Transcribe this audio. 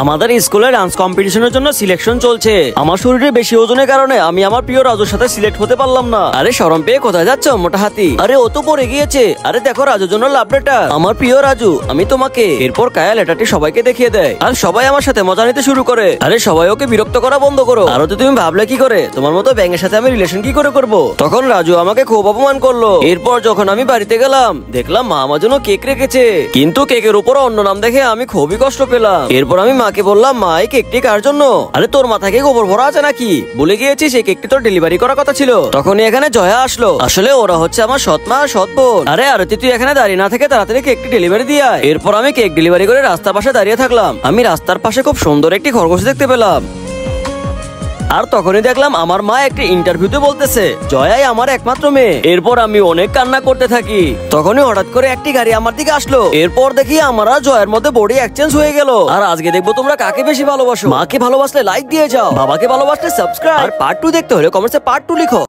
আমাদের স্কুলে ডান্স কম্পিটিশনের জন্য সিলেকশন চলছে। আমার শরীরে বেশি ওজনের কারণে আমি আমার প্রিয় রাজুর সাথে সিলেক্ট হতে পারলাম না। আরে শরম পেয়ে কোথায় যাচ্ছ মোটা হাতি? আরে ও তো পড়ে গিয়েছে। আরে দেখো রাজুর জন্য লাভ লেটার। আমার প্রিয় রাজু, আমি তোমাকে। এরপর কায়া লেটারটি সবাইকে দেখিয়ে দেয় আর সবাই আমার সাথে মজা নিতে শুরু করে। আরে সবাই ওকে বিরক্ত করা বন্ধ করো। আর তো তুমি ভাবলে কি করে তোমার মতো ব্যাঙের সাথে আমি রিলেশন কি করে করবো? তখন রাজু আমাকে খুব অপমান করলো। এরপর যখন আমি বাড়িতে গেলাম দেখলাম মা আমার জন্য কেক রেখেছে, কিন্তু কেকের উপর অন্য নাম দেখে আমি খুবই কষ্ট পেলাম। এরপর আমি মাকে বললাম, মা এই কেকটি কার জন্য? আরে তোর মাথায় কি গোবর ভরা আছে নাকি? ভুলে গিয়েছিস এই কেকটি তোর ডেলিভারি করার কথা ছিল। তখনই এখানে জয়া আসলো। আসলে ওরা হচ্ছে আমার সৎ মা সৎ বোন। আরে আরতি তুই এখানে দাঁড়িয়ে না থেকে তাড়াতাড়ি কেকটি ডেলিভারি দিয়ে আয়। এরপর আমি কেক ডেলিভারি করে রাস্তার পাশে দাঁড়িয়ে থাকলাম। আমি রাস্তার পাশে খুব সুন্দর একটি খরগোশ দেখতে পেলাম। আর তখনই দেখলাম আমার মা একটি ইন্টারভিউতে বলতেছে জয়াই আমার একমাত্র মেয়ে। এরপর আমি অনেক কান্না করতে থাকি। তখনই হঠাৎ করে একটি গাড়ি আমার দিকে আসলো। এরপর দেখি আমার আর জয়ের মধ্যে বডি এক্সচেঞ্জ হয়ে গেল। আর আজকে দেখবো তোমরা কাকে বেশি ভালোবাসো। মাকে ভালোবাসলে লাইক দিয়ে যাও, বাবাকে ভালোবাসলে সাবস্ক্রাইব, আর পার্ট 2 দেখতে হলে কমেন্টসে পার্ট 2 লিখো।